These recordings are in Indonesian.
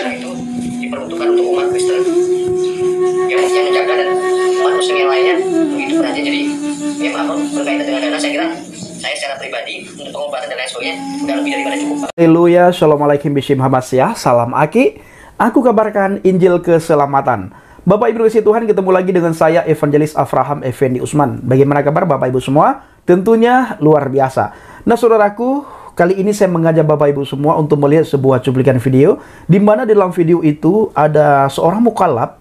dana itu diperuntukkan untuk umat Kristen yang menjaga dan umat Muslim yang lainnya begitu pun aja. Jadi ya maaf berkaitan dengan dana, saya kira saya secara pribadi untuk pengobatan dan lain sebagainya udah lebih daripada cukup. Haleluya, Assalamualaikum Bishim Hamasyah, salam Aki. Aku kabarkan Injil keselamatan. Bapak Ibu kasih Tuhan, ketemu lagi dengan saya Evangelis Avraham Effendi Usman. Bagaimana kabar Bapak Ibu semua? Tentunya luar biasa. Nah saudaraku, kali ini saya mengajak Bapak Ibu semua untuk melihat sebuah cuplikan video, di mana dalam video itu ada seorang mukallaf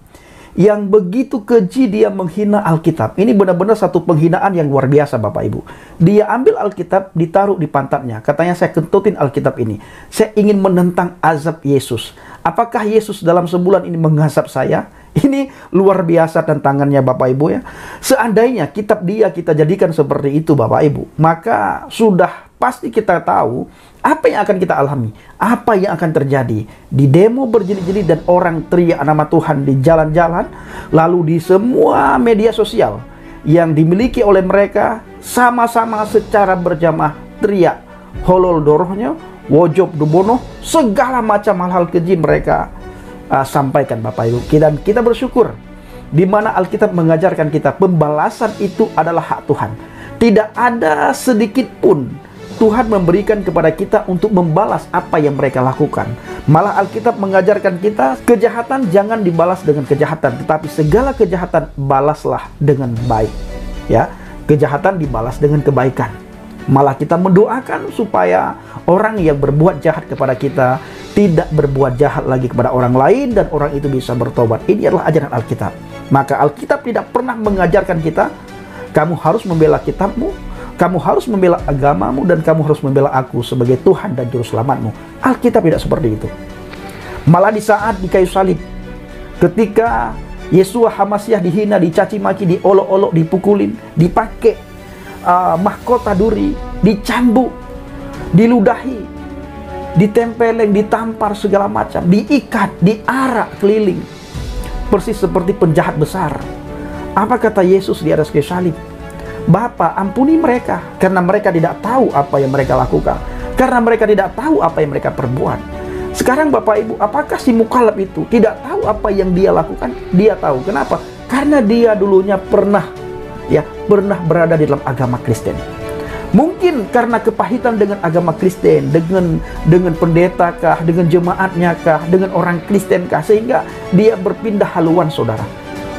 yang begitu keji dia menghina Alkitab. Ini benar-benar satu penghinaan yang luar biasa Bapak Ibu. Dia ambil Alkitab, ditaruh di pantatnya. Katanya, saya kentutin Alkitab ini. Saya ingin menentang azab Yesus. Apakah Yesus dalam sebulan ini mengazab saya? Ini luar biasa tantangannya Bapak Ibu ya. Seandainya kitab dia kita jadikan seperti itu Bapak Ibu, maka sudah pasti kita tahu apa yang akan kita alami, apa yang akan terjadi di demo berjilid-jilid dan orang teriak nama Tuhan di jalan-jalan, lalu di semua media sosial yang dimiliki oleh mereka sama-sama secara berjamaah teriak holol dorohnya, wojob dubono, segala macam hal-hal keji mereka sampaikan Bapak Ibu. Dan kita bersyukur di mana Alkitab mengajarkan kita pembalasan itu adalah hak Tuhan. Tidak ada sedikit pun Tuhan memberikan kepada kita untuk membalas apa yang mereka lakukan. Malah Alkitab mengajarkan kita kejahatan jangan dibalas dengan kejahatan, tetapi segala kejahatan balaslah dengan baik. Ya, kejahatan dibalas dengan kebaikan. Malah kita mendoakan supaya orang yang berbuat jahat kepada kita tidak berbuat jahat lagi kepada orang lain dan orang itu bisa bertobat. Ini adalah ajaran Alkitab. Maka Alkitab tidak pernah mengajarkan kita kamu harus membela kitabmu, kamu harus membela agamamu, dan kamu harus membela aku sebagai Tuhan dan Juru Selamatmu. Alkitab tidak seperti itu. Malah di saat di kayu salib, ketika Yesua Hamasyah dihina, dicaci maki, diolok-olok, dipukulin, dipakai mahkota duri, dicambuk, diludahi, ditempeleng, ditampar segala macam, diikat, diarak keliling, persis seperti penjahat besar. Apa kata Yesus di atas kayu salib? Bapa, ampuni mereka, karena mereka tidak tahu apa yang mereka lakukan, karena mereka tidak tahu apa yang mereka perbuat. Sekarang Bapak Ibu, apakah si mukallaf itu tidak tahu apa yang dia lakukan? Dia tahu. Kenapa? Karena dia dulunya pernah berada di dalam agama Kristen. Mungkin karena kepahitan dengan agama Kristen, dengan pendeta kah, dengan jemaatnya kah, dengan orang Kristen kah, sehingga dia berpindah haluan saudara.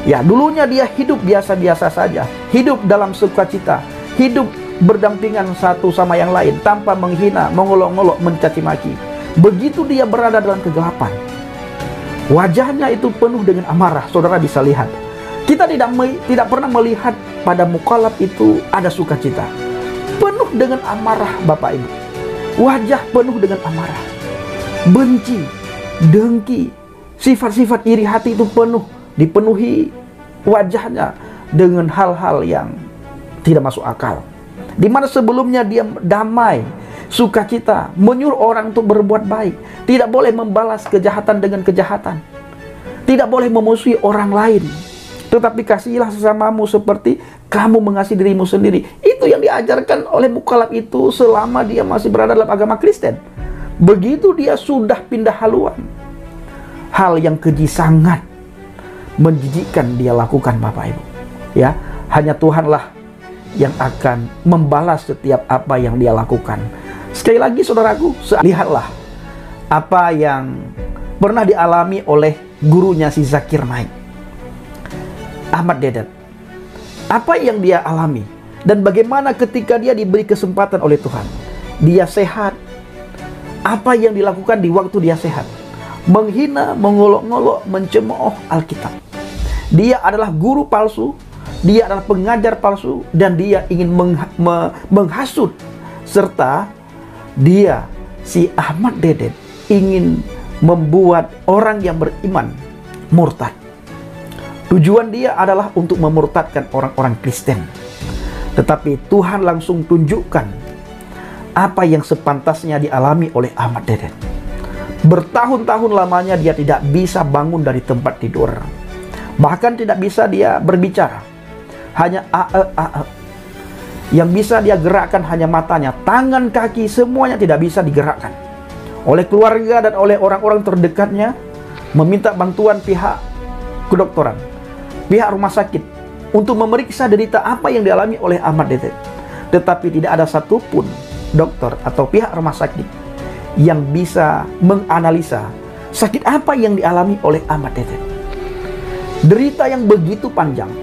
Ya, dulunya dia hidup biasa-biasa saja, hidup dalam sukacita, hidup berdampingan satu sama yang lain, tanpa menghina, mengolok-olok, mencaci maki. Begitu dia berada dalam kegelapan, wajahnya itu penuh dengan amarah, saudara bisa lihat. Kita tidak pernah melihat pada mukallaf itu ada sukacita. Penuh dengan amarah Bapak Ibu. Wajah penuh dengan amarah, benci, dengki, sifat-sifat iri hati itu dipenuhi wajahnya dengan hal-hal yang tidak masuk akal. Di mana sebelumnya dia damai, sukacita, menyuruh orang untuk berbuat baik, tidak boleh membalas kejahatan dengan kejahatan, tidak boleh memusuhi orang lain, tetapi kasihilah sesamamu seperti kamu mengasihi dirimu sendiri. Itu yang diajarkan oleh mukallaf itu selama dia masih berada dalam agama Kristen. Begitu dia sudah pindah haluan, hal yang keji sangat menjijikkan dia lakukan Bapak Ibu. Ya, hanya Tuhanlah yang akan membalas setiap apa yang dia lakukan. Sekali lagi saudaraku, lihatlah apa yang pernah dialami oleh gurunya si Zakir Naik, Ahmad Dedet. Apa yang dia alami dan bagaimana ketika dia diberi kesempatan oleh Tuhan, dia sehat. Apa yang dilakukan di waktu dia sehat? Menghina, mengolok-ngolok, mencemooh Alkitab. Dia adalah guru palsu, dia adalah pengajar palsu, dan dia ingin menghasut, serta dia, si Ahmad Dedet, ingin membuat orang yang beriman murtad. Tujuan dia adalah untuk memurtadkan orang-orang Kristen. Tetapi Tuhan langsung tunjukkan apa yang sepantasnya dialami oleh Ahmad Dedet. Bertahun-tahun lamanya dia tidak bisa bangun dari tempat tidur. Bahkan tidak bisa dia berbicara. Hanya Yang bisa dia gerakkan hanya matanya. Tangan, kaki, semuanya tidak bisa digerakkan. Oleh keluarga dan oleh orang-orang terdekatnya, meminta bantuan pihak kedokteran, pihak rumah sakit untuk memeriksa derita apa yang dialami oleh Ahmad Dedet. Tetapi tidak ada satupun dokter atau pihak rumah sakit yang bisa menganalisa sakit apa yang dialami oleh Ahmad Dedet. Derita yang begitu panjang,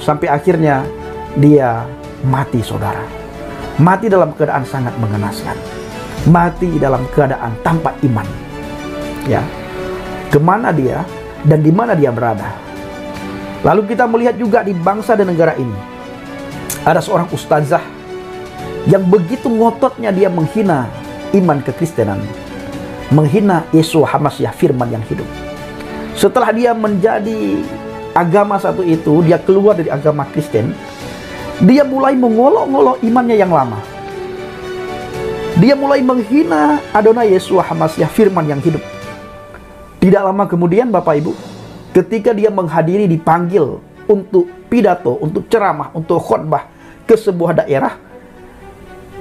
sampai akhirnya dia mati, saudara. Mati dalam keadaan sangat mengenaskan. Mati dalam keadaan tanpa iman. Ya, kemana dia dan di mana dia berada? Lalu kita melihat juga di bangsa dan negara ini, ada seorang ustazah yang begitu ngototnya dia menghina iman kekristenan, menghina Yeshua HaMashiach, firman yang hidup. Setelah dia menjadi agama satu itu, dia keluar dari agama Kristen, dia mulai mengolok-olok imannya yang lama. Dia mulai menghina Adonai Yeshua HaMashiach, firman yang hidup. Tidak lama kemudian, Bapak Ibu, ketika dia menghadiri, dipanggil untuk pidato, untuk ceramah, untuk khotbah ke sebuah daerah,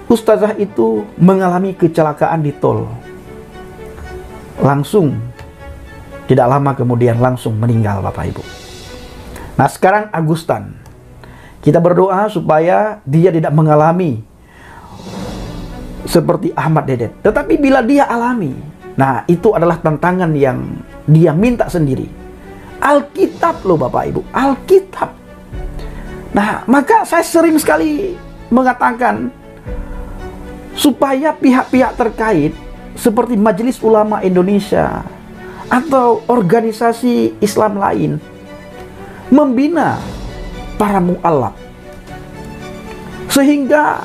ustazah itu mengalami kecelakaan di tol. Langsung, tidak lama kemudian langsung meninggal, Bapak Ibu. Nah, sekarang Agustan, kita berdoa supaya dia tidak mengalami seperti Ahmad Dedet. Tetapi bila dia alami, nah itu adalah tantangan yang dia minta sendiri. Alkitab loh, Bapak Ibu, Alkitab. Nah, maka saya sering sekali mengatakan supaya pihak-pihak terkait seperti Majelis Ulama Indonesia atau organisasi Islam lain membina para mu'alaf sehingga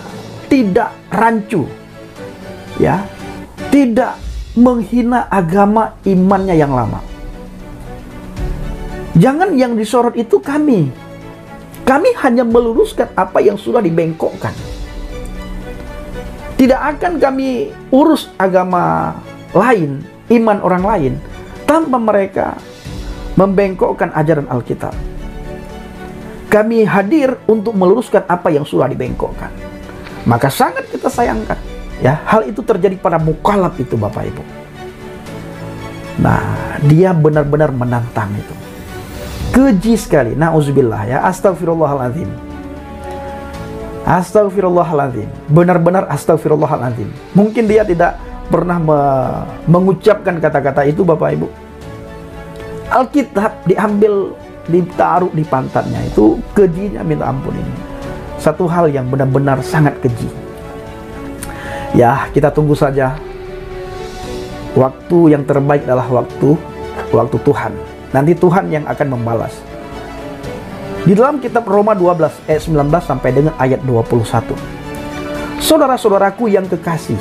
tidak rancu, ya, tidak menghina agama imannya yang lama. Jangan yang disorot itu kami hanya meluruskan apa yang sudah dibengkokkan. Tidak akan kami urus agama lain, iman orang lain, tanpa mereka membengkokkan ajaran Alkitab. Kami hadir untuk meluruskan apa yang sudah dibengkokkan. Maka sangat kita sayangkan, ya, hal itu terjadi pada mukallaf itu, Bapak Ibu. Nah, dia benar-benar menantang itu. Keji sekali, na'udzubillah, ya, astagfirullahaladzim. Astagfirullahaladzim, benar-benar astagfirullahaladzim. Mungkin dia tidak pernah mengucapkan kata-kata itu, Bapak Ibu. Alkitab diambil, ditaruh di pantatnya, itu kejinya minta ampun ini. Satu hal yang benar-benar sangat keji. Ya, kita tunggu saja. Waktu yang terbaik adalah waktu Tuhan. Nanti Tuhan yang akan membalas. Di dalam kitab Roma 12 ayat 19 sampai dengan ayat 21. Saudara-saudaraku yang kekasih,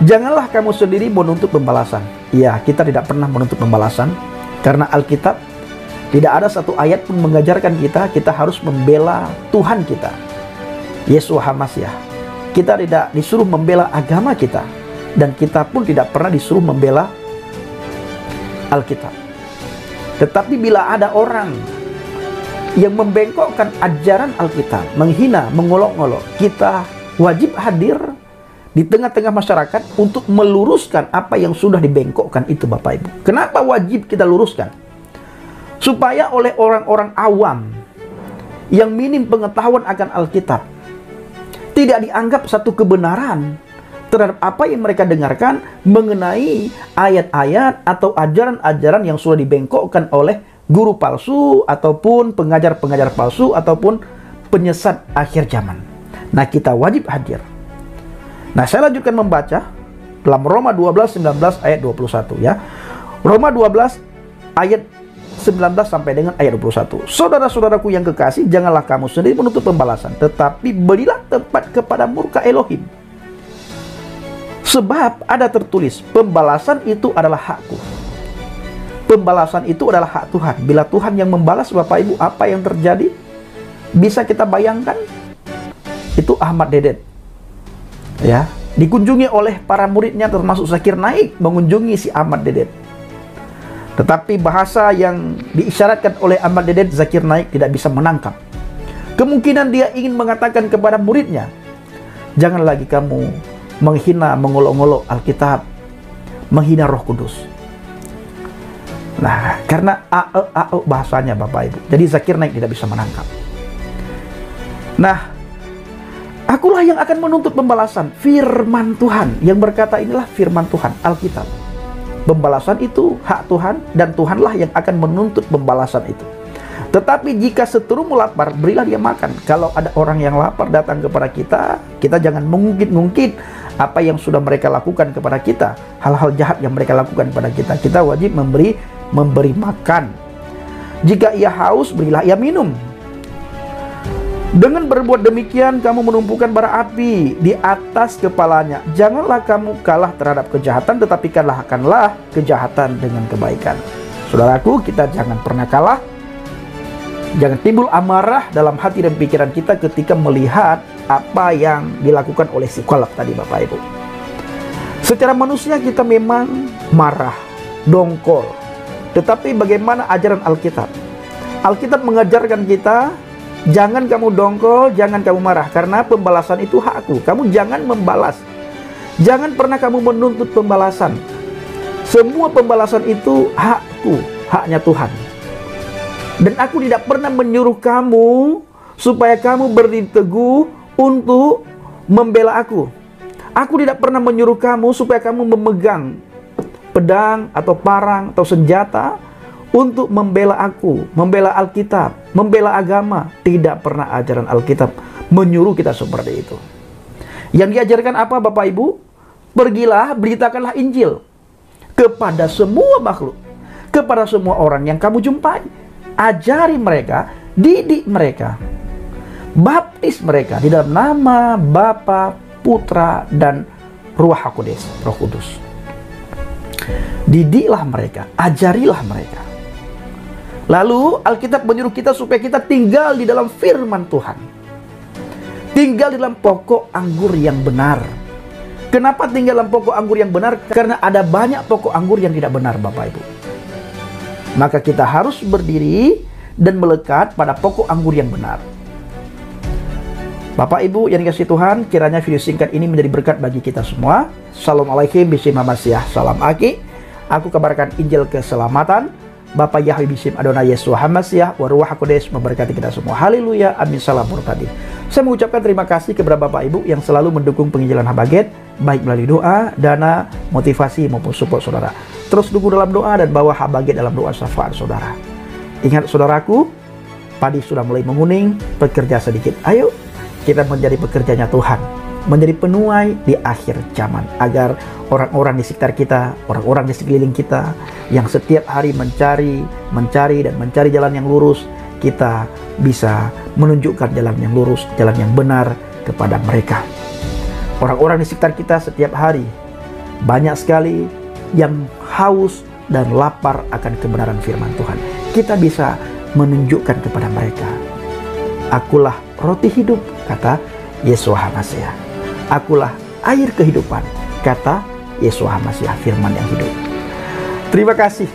janganlah kamu sendiri menuntut pembalasan. Ya, kita tidak pernah menuntut pembalasan, karena Alkitab tidak ada satu ayat pun mengajarkan kita harus membela Tuhan kita, Yeshua HaMashiach. Kita tidak disuruh membela agama kita, dan kita pun tidak pernah disuruh membela Alkitab. Tetapi bila ada orang yang membengkokkan ajaran Alkitab, menghina, mengolok-olok, kita wajib hadir di tengah-tengah masyarakat untuk meluruskan apa yang sudah dibengkokkan itu, Bapak Ibu. Kenapa wajib kita luruskan? Supaya oleh orang-orang awam yang minim pengetahuan akan Alkitab tidak dianggap satu kebenaran terhadap apa yang mereka dengarkan mengenai ayat-ayat atau ajaran-ajaran yang sudah dibengkokkan oleh guru palsu ataupun pengajar-pengajar palsu ataupun penyesat akhir zaman. Nah, kita wajib hadir. Nah, saya lanjutkan membaca dalam Roma 12 19 ayat 21, ya. Roma 12 ayat 19 sampai dengan ayat 21. Saudara-saudaraku yang kekasih, janganlah kamu sendiri menuntut pembalasan, tetapi berilah tempat kepada murka Elohim. Sebab ada tertulis, pembalasan itu adalah hakku. Pembalasan itu adalah hak Tuhan. Bila Tuhan yang membalas, Bapak Ibu, apa yang terjadi? Bisa kita bayangkan? Itu Ahmad Dedet, ya, dikunjungi oleh para muridnya, termasuk Zakir Naik mengunjungi si Ahmad Dedet. Tetapi bahasa yang diisyaratkan oleh Ahmad Dedet, Zakir Naik tidak bisa menangkap. Kemungkinan dia ingin mengatakan kepada muridnya, jangan lagi kamu menghina, mengolok-olok Alkitab, menghina Roh Kudus. Nah, karena AE bahasanya Bapak Ibu. Jadi Zakir Naik tidak bisa menangkap. Nah, akulah yang akan menuntut pembalasan. Firman Tuhan yang berkata, inilah firman Tuhan, Alkitab. Pembalasan itu hak Tuhan, dan Tuhanlah yang akan menuntut pembalasan itu. Tetapi jika seterumu lapar, berilah dia makan. Kalau ada orang yang lapar datang kepada kita, kita jangan mengungkit-ungkit apa yang sudah mereka lakukan kepada kita, hal-hal jahat yang mereka lakukan kepada kita. Kita wajib memberi makan. Jika ia haus, berilah ia minum. Dengan berbuat demikian, kamu menumpukan bara api di atas kepalanya. Janganlah kamu kalah terhadap kejahatan, tetapi kalahkanlah kejahatan dengan kebaikan. Saudaraku, kita jangan pernah kalah. Jangan timbul amarah dalam hati dan pikiran kita ketika melihat apa yang dilakukan oleh si kolak tadi, Bapak Ibu. Secara manusia kita memang marah, dongkol. Tetapi bagaimana ajaran Alkitab? Alkitab mengajarkan kita, jangan kamu dongkol, jangan kamu marah, karena pembalasan itu hakku. Kamu jangan membalas. Jangan pernah kamu menuntut pembalasan. Semua pembalasan itu hakku, haknya Tuhan. Dan aku tidak pernah menyuruh kamu supaya kamu berdiri teguh untuk membela aku. Aku tidak pernah menyuruh kamu supaya kamu memegang pedang atau parang atau senjata untuk membela aku, membela Alkitab, membela agama. Tidak pernah ajaran Alkitab menyuruh kita seperti itu. Yang diajarkan apa, Bapak Ibu? Pergilah, beritakanlah Injil kepada semua makhluk, kepada semua orang yang kamu jumpai. Ajari mereka, didik mereka, baptis mereka di dalam nama Bapa, Putra, dan Ruah Kudus, Roh Kudus. Didiklah mereka, ajarilah mereka. Lalu Alkitab menyuruh kita supaya kita tinggal di dalam firman Tuhan. Tinggal di dalam pokok anggur yang benar. Kenapa tinggal dalam pokok anggur yang benar? Karena ada banyak pokok anggur yang tidak benar, Bapak Ibu. Maka kita harus berdiri dan melekat pada pokok anggur yang benar. Bapak Ibu yang dikasihi Tuhan, kiranya video singkat ini menjadi berkat bagi kita semua. Assalamualaikum Bishim Hamasiah. Salam Aki. Aku kabarkan Injil keselamatan. Bapak Yahweh Bishim Adonai Yeshua Hamasiah wa Ruach Kudus memberkati kita semua. Haleluya. Amin. Salam tadi. Saya mengucapkan terima kasih kepada Bapak Ibu yang selalu mendukung penginjilan Habaget, baik melalui doa, dana, motivasi maupun support saudara. Terus dukung dalam doa dan bawa Habaget dalam doa syafaat saudara. Ingat saudaraku, padi sudah mulai menguning, bekerja sedikit. Ayo kita menjadi pekerjanya Tuhan, menjadi penuai di akhir zaman, agar orang-orang di sekitar kita, orang-orang di sekeliling kita yang setiap hari mencari dan mencari jalan yang lurus, kita bisa menunjukkan jalan yang lurus, jalan yang benar kepada mereka. Orang-orang di sekitar kita setiap hari banyak sekali yang haus dan lapar akan kebenaran firman Tuhan. Kita bisa menunjukkan kepada mereka, akulah roti hidup, kata Yeshua Hamasiah. Akulah air kehidupan, kata Yeshua Hamasiah, firman yang hidup. Terima kasih.